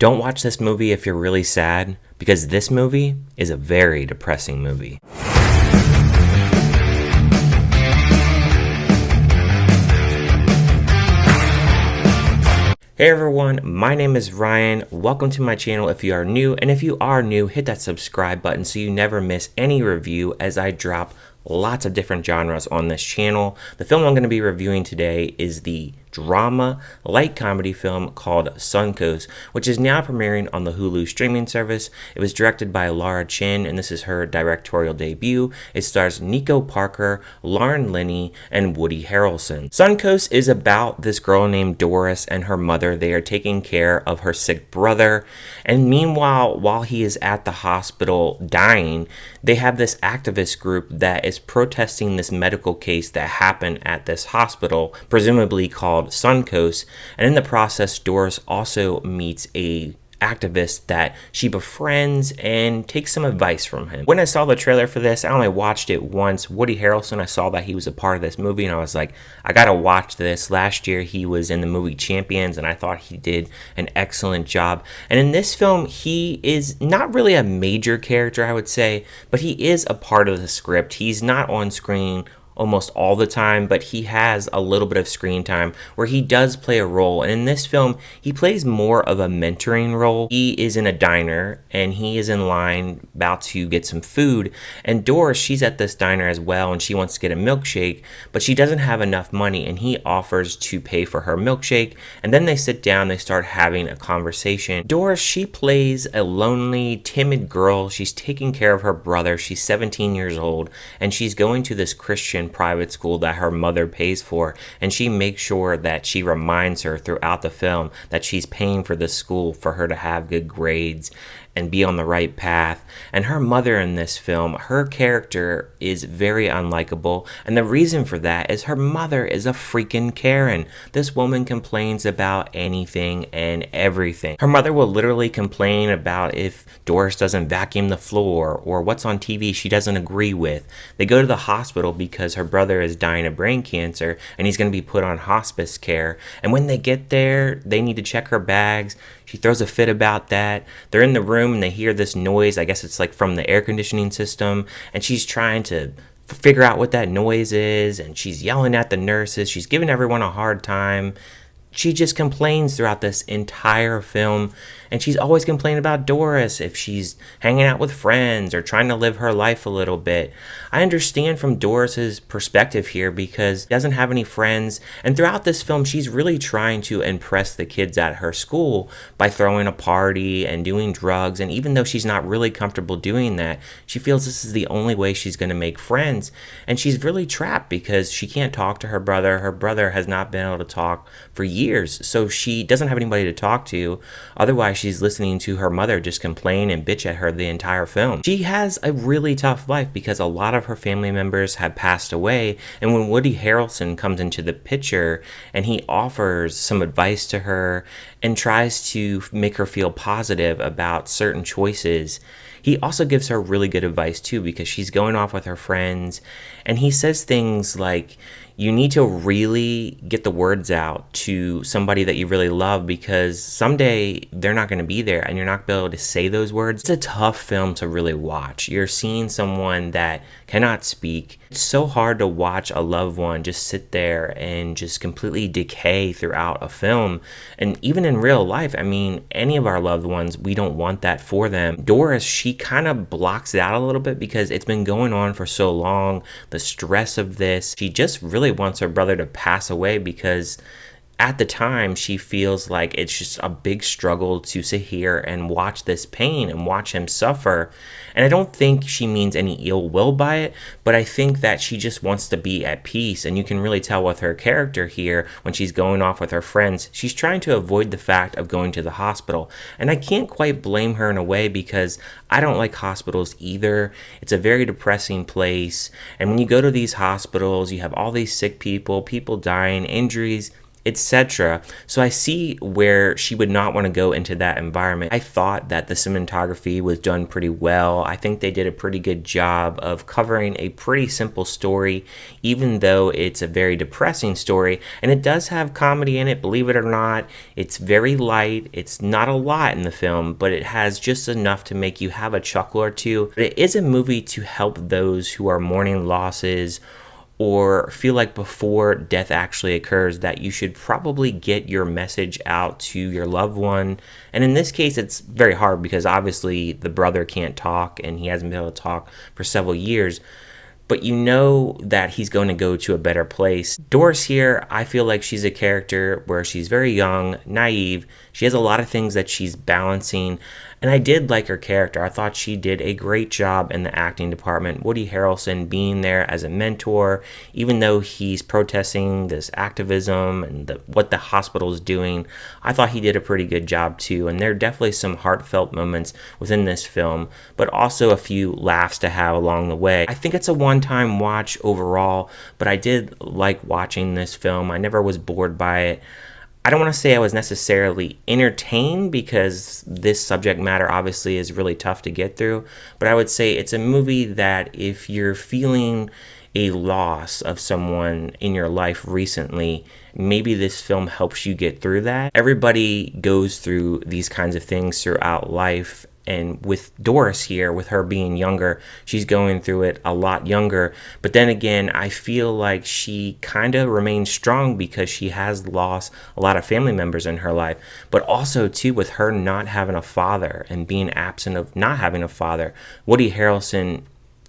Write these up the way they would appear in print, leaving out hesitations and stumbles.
Don't watch this movie if you're really sad, because this movie is a very depressing movie. Hey everyone, my name is Ryan. Welcome to my channel if you are new, and if you are new, hit that subscribe button so you never miss any review as I drop lots of different genres on this channel. The film I'm going to be reviewing today is the drama light comedy film called Suncoast, which is now premiering on the Hulu streaming service. It was directed by Chinn, and this is her directorial debut. It stars Nico Parker, Linney, and Woody Harrelson. Suncoast is about this girl named Doris and her mother. They are taking care of her sick brother, and meanwhile, while he is at the hospital dying, they have this activist group that is protesting this medical case that happened at this hospital, presumably called Suncoast, and in the process Doris also meets a activist that she befriends and takes some advice from him. When I saw the trailer for this, I only watched it once. Woody Harrelson, I saw that he was a part of this movie and I was like, I gotta watch this. Last year he was in the movie Champions and I thought he did an excellent job. And in this film, he is not really a major character, I would say, but he is a part of the script. He's not on screen almost all the time, but he has a little bit of screen time where he does play a role. And in this film, he plays more of a mentoring role. He is in a diner and he is in line about to get some food. And Doris, she's at this diner as well and she wants to get a milkshake, but she doesn't have enough money and he offers to pay for her milkshake. And then they sit down, they start having a conversation. Doris, she plays a lonely, timid girl. She's taking care of her brother. She's 17 years old and she's going to this Christian private school that her mother pays for, and she makes sure that she reminds her throughout the film that she's paying for the school for her to have good grades and be on the right path. And her mother in this film, her character is very unlikable, and the reason for that is her mother is a freaking Karen. This woman complains about anything and everything. Her mother will literally complain about if Doris doesn't vacuum the floor or what's on TV she doesn't agree with. They go to the hospital because her brother is dying of brain cancer and he's going to be put on hospice care, and when they get there, they need to check her bags. She throws a fit about that. They're in the room and they hear this noise. I guess it's like from the air conditioning system. And she's trying to figure out what that noise is. And she's yelling at the nurses. She's giving everyone a hard time. She just complains throughout this entire film. And she's always complaining about Doris if she's hanging out with friends or trying to live her life a little bit. I understand from Doris's perspective here because she doesn't have any friends. And throughout this film, she's really trying to impress the kids at her school by throwing a party and doing drugs. And even though she's not really comfortable doing that, she feels this is the only way she's going to make friends. And she's really trapped because she can't talk to her brother. Her brother has not been able to talk for years. So she doesn't have anybody to talk to. Otherwise, she's listening to her mother just complain and bitch at her the entire film. She has a really tough life because a lot of her family members have passed away, and when Woody Harrelson comes into the picture and he offers some advice to her and tries to make her feel positive about certain choices, he also gives her really good advice too because she's going off with her friends, and he says things like, you need to really get the words out to somebody that you really love because someday they're not going to be there and you're not going to be able to say those words. It's a tough film to really watch. You're seeing someone that cannot speak. It's so hard to watch a loved one just sit there and just completely decay throughout a film. And even in real life, I mean, any of our loved ones, we don't want that for them. Doris, she kind of blocks it out a little bit because it's been going on for so long. The stress of this, she just really wants her brother to pass away because at the time she feels like it's just a big struggle to sit here and watch this pain and watch him suffer. And I don't think she means any ill will by it, but I think that she just wants to be at peace. And you can really tell with her character here when she's going off with her friends, she's trying to avoid the fact of going to the hospital. And I can't quite blame her in a way because I don't like hospitals either. It's a very depressing place. And when you go to these hospitals, you have all these sick people, people dying, injuries. etc. So I see where she would not want to go into that environment. I thought that the cinematography was done pretty well. I think they did a pretty good job of covering a pretty simple story, even though it's a very depressing story. And it does have comedy in it, believe it or not. It's very light. It's not a lot in the film, but it has just enough to make you have a chuckle or two. But it is a movie to help those who are mourning losses or feel like before death actually occurs that you should probably get your message out to your loved one. And in this case, it's very hard because obviously the brother can't talk and he hasn't been able to talk for several years. But you know that he's going to go to a better place. Doris here, I feel like she's a character where she's very young, naive. She has a lot of things that she's balancing. And I did like her character. I thought she did a great job in the acting department. Woody Harrelson being there as a mentor, even though he's protesting this activism and what the hospital is doing, I thought he did a pretty good job too. And there are definitely some heartfelt moments within this film, but also a few laughs to have along the way. I think it's a one-time watch overall, but I did like watching this film. I never was bored by it. I don't want to say I was necessarily entertained because this subject matter obviously is really tough to get through, but I would say it's a movie that if you're feeling a loss of someone in your life recently, maybe this film helps you get through that. Everybody goes through these kinds of things throughout life. And with Doris here, with her being younger, she's going through it a lot younger. But then again, I feel like she kind of remains strong because she has lost a lot of family members in her life. But also, too, with her not having a father and being absent of not having a father, Woody Harrelson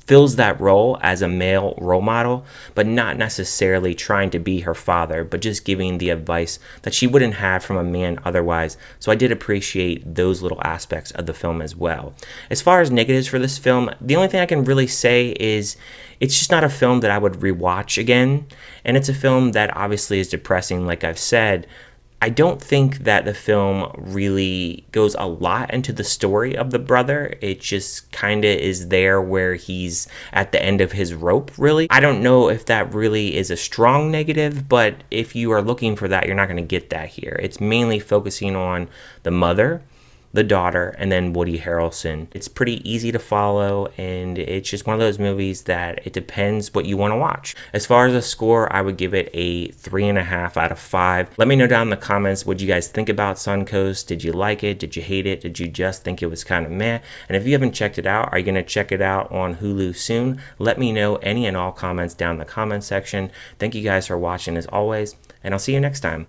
fills that role as a male role model, but not necessarily trying to be her father, but just giving the advice that she wouldn't have from a man otherwise. So I did appreciate those little aspects of the film as well. As far as negatives for this film, the only thing I can really say is it's just not a film that I would rewatch again. And it's a film that obviously is depressing, like I've said. I don't think that the film really goes a lot into the story of the brother. It just kind of is there where he's at the end of his rope, really. I don't know if that really is a strong negative, but if you are looking for that, you're not going to get that here. It's mainly focusing on the mother, the daughter, and then Woody Harrelson. It's pretty easy to follow, and it's just one of those movies that it depends what you want to watch. As far as a score, I would give it a 3.5 out of 5. Let me know down in the comments what you guys think about Suncoast. Did you like it? Did you hate it? Did you just think it was kind of meh? And if you haven't checked it out, are you going to check it out on Hulu soon? Let me know any and all comments down in the comment section. Thank you guys for watching as always, and I'll see you next time.